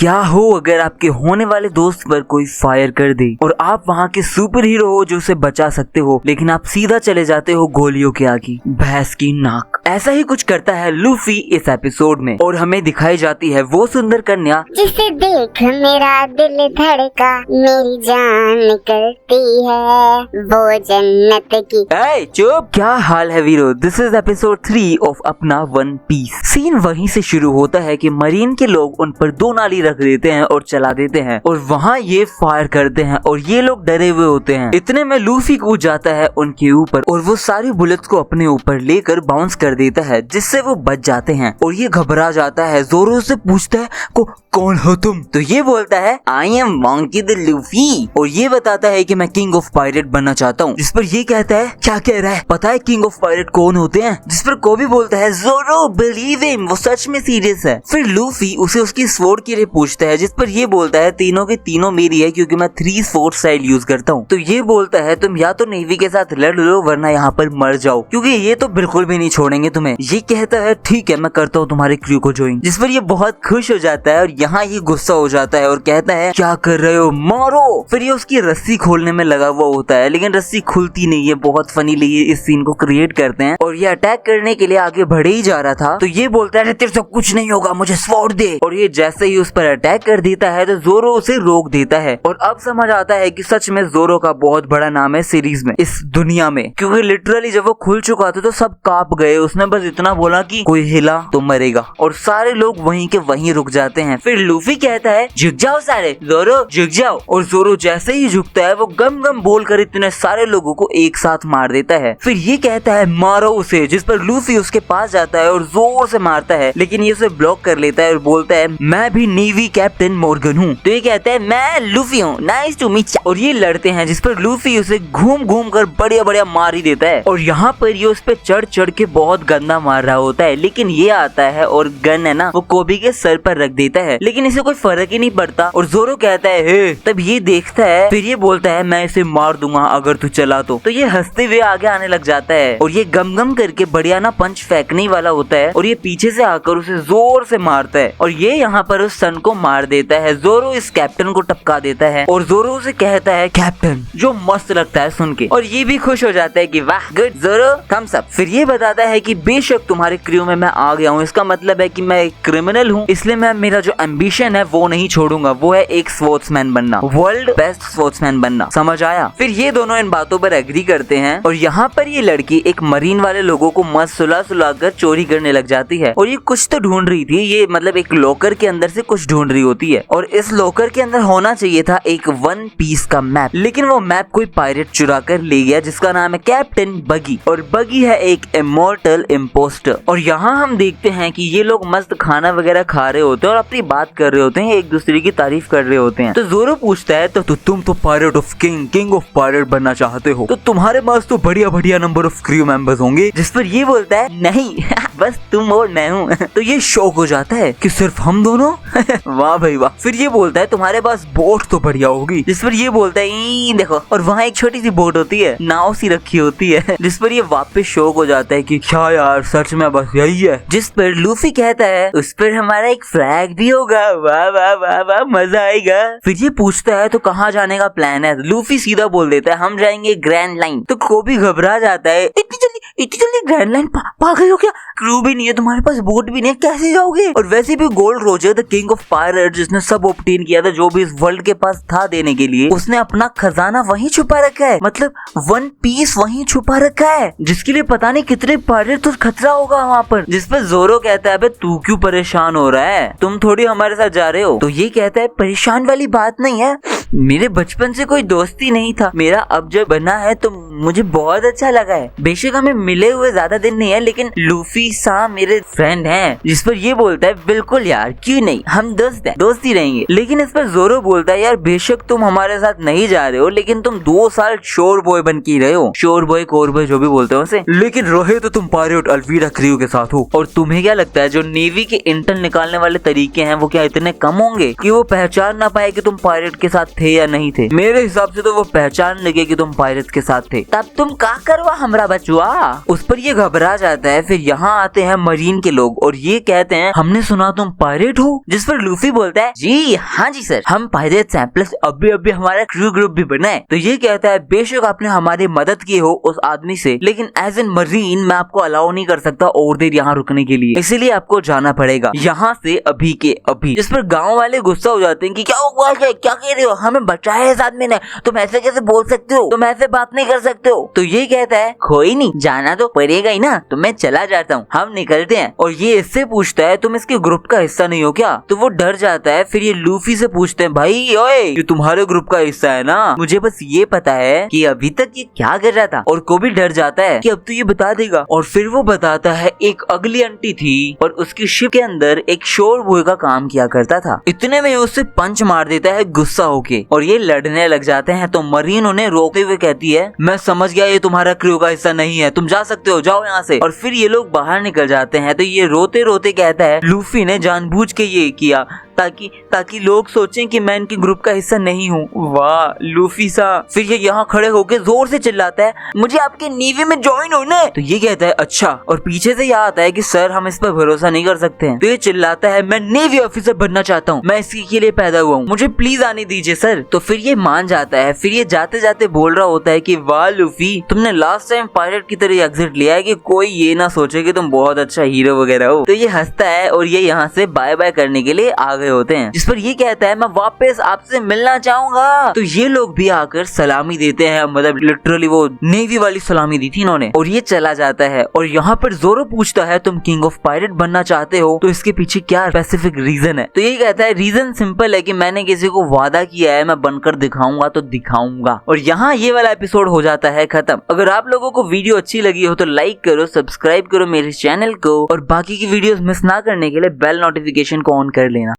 क्या हो अगर आपके होने वाले दोस्त पर कोई फायर कर दे और आप वहाँ के सुपर हीरो हो जो उसे बचा सकते हो, लेकिन आप सीधा चले जाते हो गोलियों के आगे। भैंस की नाक। ऐसा ही कुछ करता है लूफी इस एपिसोड में और हमें दिखाई जाती है वो सुंदर कन्या जिसे देख मेरा दिल धड़का, मेरी जान निकलती है वो जन्नत की। चुप। क्या हाल है वीरो? दिस इज एपिसोड 3 ऑफ अपना वन पीस। सीन वहीं से शुरू होता है कि मरीन के लोग उन पर 2 नाली रख देते हैं और चला देते हैं और वहाँ ये फायर करते हैं और ये लोग डरे हुए होते हैं। इतने में लूफी कूद जाता है उनके ऊपर और वो सारी बुलेट्स को अपने ऊपर लेकर बाउंस कर देता है, जिससे वो बच जाते हैं और ये घबरा जाता है। जोरो से पूछता है कौन हो तुम? तो ये बोलता है I am monkey the Luffy और ये बताता है कि मैं किंग ऑफ पायरेट बनना चाहता हूँ। जिस पर ये कहता है क्या कह रहा है? पता है किंग ऑफ पायरेट कौन होते हैं? जिस पर कोबी बोलता है जोरो बिलीव हिम, वो सच में सीरियस है। फिर लूफी उसे उसकी स्वॉर्ड के लिए पूछता है, जिस पर ये बोलता है तीनों के तीनों मेरी है क्योंकि मैं 3 स्वॉर्ड स्टाइल यूज करता हूँ। तो ये बोलता है तुम या तो नेवी के साथ लड़ लो वरना यहाँ पर मर जाओ, क्योंकि ये तो बिल्कुल भी नहीं छोड़ेंगे तुम्हें। ये कहता है ठीक है मैं करता हूँ तुम्हारे क्रू को ज्वाइन। जिस पर ये बहुत खुश हो जाता है और यहाँ ये गुस्सा हो जाता है और कहता है क्या कर रहे हो, मारो। फिर ये उसकी रस्सी खोलने में लगा हुआ होता है लेकिन रस्सी खुलती नहीं है। बहुत फनी लिए इस सीन को क्रिएट करते हैं और ये अटैक करने के लिए आगे बढ़े ही जा रहा था। तो ये बोलता है तेरे से कुछ नहीं होगा, मुझे स्वॉर्ड दे। और ये जैसे ही उस पर अटैक कर देता है तो जोरो उसे रोक देता है और अब समझ आता है कि सच में जोरो का बहुत बड़ा नाम है सीरीज में, इस दुनिया में, क्योंकि लिटरली जब वो खुल चुका था तो सब कांप गए। उसने बस इतना बोला कि कोई हिला तो मरेगा और सारे लोग वहीं के वहीं रुक जाते हैं। फिर लूफी कहता है झुक जाओ सारे, जोरो झुक जाओ। और जोरो जैसे ही झुकता है वो गम गम बोलकर इतने सारे लोगों को एक साथ मार देता है। फिर ये कहता है मारो उसे, जिस पर लूफी उसके पास जाता है और जोर से मारता है लेकिन ये उसे ब्लॉक कर लेता है और बोलता है मैं भी नेवी कैप्टन मॉर्गन हूँ। तो ये कहता है मैं लूफी हूँ, नाइस टू मीट यू। और ये लड़ते हैं जिस पर लूफी उसे घूम घूम कर बढ़िया बढ़िया मार ही देता है और यहाँ पर ये उस पे चढ़ चढ़ के बहुत गंदा मार रहा होता है। लेकिन ये आता है और गन है ना वो कोबी के सर पर रख देता है, लेकिन इसे कोई फर्क ही नहीं पड़ता और जोरो कहता है हे। तब ये देखता है, फिर ये बोलता है मैं इसे मार दूंगा अगर तू चला तो ये हंसते हुए आगे आने लग जाता है और ये गम गम करके बढ़िया ना पंच फेंकने वाला होता है और ये पीछे से आकर उसे जोर से मारता है और ये यहाँ पर उस सन को मार देता है। जोरो इस कैप्टन को टपका देता है और जोरो उसे कहता है कैप्टन, जो मस्त लगता है सुन के और ये भी खुश हो जाता है कि वाह गुड जोरो, थम्स अप। फिर ये बताता है कि बेशक तुम्हारे क्रू में मैं आ गया हूँ, इसका मतलब है कि मैं एक क्रिमिनल हूँ, इसलिए मैं मेरा जो एम्बिशन है वो नहीं छोड़ूंगा, वो है एक स्पोर्ट्समैन बनना, वर्ल्ड बेस्ट स्पोर्ट्समैन बनना। समझ आया? फिर ये दोनों इन बातों पर एग्री करते हैं और यहाँ पर ये लड़की एक मरीन वाले लोगों को मस्त सुला सुला कर चोरी करने लग जाती है और ये कुछ तो ढूंढ रही थी। ये मतलब एक लॉकर के अंदर से कुछ ढूंढ रही होती है और इस लॉकर के अंदर होना चाहिए था एक वन पीस का मैप, लेकिन वो मैप कोई पायरेट चुरा कर ले गया जिसका नाम है कैप्टन बगी और बगी है एक इमोर्टल इम्पोस्टर। और यहाँ हम देखते हैं कि ये लोग मस्त खाना वगैरह खा रहे होते हैं और अपनी बात कर रहे होते हैं, एक दूसरे की तारीफ कर रहे होते हैं। तो जोरो पूछता है तो तुम तो pirate of king of pirate बनना चाहते हो, तो तुम्हारे पास तो बढ़िया बढ़िया नंबर ऑफ क्रू मेंबर्स होंगे। जिस पर ये बोलता है नहीं बस तुम और मैं हूँ। तो ये शौक हो जाता है कि सिर्फ हम दोनों। वाह भाई वाह। फिर ये बोलता है तुम्हारे पास बोट तो बढ़िया होगी। जिस पर ये बोलता है देखो, और वहाँ एक छोटी सी बोट होती है, नाव सी रखी होती है। जिस पर ये वापस शौक हो जाता है कि क्या यार सच में बस यही है। जिस पर लूफी कहता है उस पर हमारा एक फ्लैग भी होगा, वाह वाह वाह वाह मजा आएगा। फिर ये पूछता है तो कहाँ जाने का प्लान है? लूफी सीधा बोल देता है हम जाएंगे ग्रैंड लाइन। तो कोबी घबरा जाता है इतनी जल्दी ग्रैंड लाइन पागल हो क्या? क्रू भी नहीं है तुम्हारे पास, बोट भी नहीं है, कैसे जाओगे? और वैसे भी gold Roger the king of pirate जिसने सब ऑब्टेन किया था जो भी इस वर्ल्ड के पास था देने के लिए, उसने अपना खजाना वहीं छुपा रखा है, मतलब वन पीस वहीं छुपा रखा है, जिसके लिए पता नहीं कितने पायरेट तो खतरा होगा वहाँ पर। जिस पर जोरो कहता है अबे तू क्यों परेशान हो रहा है, तुम थोड़ी हमारे साथ जा रहे हो। तो ये कहता है परेशान वाली बात नहीं है, मेरे बचपन से कोई दोस्ती नहीं था, मेरा अब जब बना है तो मुझे बहुत अच्छा लगा है। बेशक हमें मिले हुए ज्यादा दिन नहीं है लेकिन लूफी सा मेरे फ्रेंड हैं। जिस पर ये बोलता है बिल्कुल यार क्यों नहीं, हम दोस्त हैं, दोस्ती रहेंगे। लेकिन इस पर जोरो बोलता है यार बेशक तुम हमारे साथ नहीं जा रहे हो लेकिन तुम 2 साल शोर बॉय बन के रहे हो, शोर बॉय कोर बॉय जो भी बोलते हो उसे, लेकिन रहे तो तुम पायरेट अल्वीरा क्रू के साथ हो। और तुम्हें क्या लगता है जो नेवी के इंटर्न निकालने वाले तरीके हैं वो क्या इतने कम होंगे कि वो पहचान ना पाए कि तुम पायरेट के साथ थे या नहीं थे। मेरे हिसाब से तो वो पहचान लगे कि तुम पायरेट के साथ थे। तब तुम का करवा हमरा बचुआ। उस पर ये घबरा जाता है। फिर यहाँ आते हैं मरीन के लोग और ये कहते हैं हमने सुना तुम पायरेट हो। जिस पर लूफी बोलता है जी हाँ जी सर, हम पायरेट्स हैं, प्लस अभी हमारा क्रू ग्रुप भी बना है। तो ये कहता है बेशक आपने हमारी मदद की हो उस आदमी से, लेकिन एज एन मरीन मैं आपको अलाउ नहीं कर सकता और देर यहाँ रुकने के लिए, इसीलिए आपको जाना पड़ेगा यहाँ से अभी के अभी। जिस पर गाँव वाले गुस्सा हो जाते हैं कि क्या हुआ, क्या कह रहे हो, हमें बचाया है इस आदमी ने, तुम ऐसे कैसे बोल सकते हो, तुम ऐसे बात नहीं कर सकते हो। तो ये कहता है कोई नहीं, जाना तो पड़ेगा ही ना, तो मैं चला जाता हूँ, हम निकलते हैं। और ये इससे पूछता है तुम इसके ग्रुप का हिस्सा नहीं हो क्या। तो वो डर जाता है। फिर ये लूफी से पूछते हैं भाई ओए ये तुम्हारे ग्रुप का हिस्सा है ना, मुझे बस ये पता है कि अभी तक ये क्या कर रहा था। और को भी डर जाता है कि अब तो ये बता देगा। और फिर वो बताता है एक अगली आंटी थी और उसकी शिप के अंदर एक शोर बॉय का काम किया करता था। इतने में उससे पंच मार देता है गुस्सा होके और ये लड़ने लग जाते हैं। तो मरीन उन्हें रोकते हुए कहती है मैं समझ गया ये तुम्हारा क्रू का हिस्सा नहीं है, तुम जा सकते हो, जाओ यहाँ से। और फिर ये लोग बाहर निकल जाते हैं। तो ये रोते रोते कहता है लूफी ने जानबूझ के ये किया ताकि लोग सोचें कि मैं इनके ग्रुप का हिस्सा नहीं हूँ। वाह लूफी सा। फिर ये यहाँ खड़े होके जोर से चिल्लाता है मुझे आपके नेवी में ज्वाइन होना है। तो ये कहता है अच्छा। और पीछे से यहाँ आता है कि सर हम इस पर भरोसा नहीं कर सकते हैं। तो ये चिल्लाता है मैं नेवी ऑफिसर बनना चाहता हूँ, मैं इसी के लिए पैदा हुआ हूँ, मुझे प्लीज आने दीजिए सर। तो फिर ये मान जाता है। फिर ये जाते जाते बोल रहा होता है कि वाह लूफी तुमने लास्ट टाइम पायरेट की तरह एग्जिट लिया है कि कोई ये ना सोचे कि तुम बहुत अच्छा हीरो वगैरह हो। तो ये हंसता है और ये यहाँ से बाय बाय करने के लिए आ गए होते हैं। जिस पर ये कहता है मैं वापस आपसे मिलना चाहूंगा। तो ये लोग भी आकर सलामी देते हैं, मतलब लिटरली वो नेवी वाली सलामी दी थी इन्होंने। और ये चला जाता है। और यहाँ पर जोरो पूछता है तुम किंग ऑफ पायरेट बनना चाहते हो तो इसके पीछे क्या स्पेसिफिक रीजन है। तो ये कहता है रीजन सिंपल है कि मैंने किसी को वादा किया है मैं बनकर दिखाऊंगा तो दिखाऊंगा। और यहाँ ये वाला एपिसोड हो जाता है खत्म। अगर आप लोगों को वीडियो अच्छी लगी हो तो लाइक करो, सब्सक्राइब करो मेरे चैनल को और बाकी की वीडियोस मिस ना करने के लिए बेल नोटिफिकेशन को ऑन कर लेना।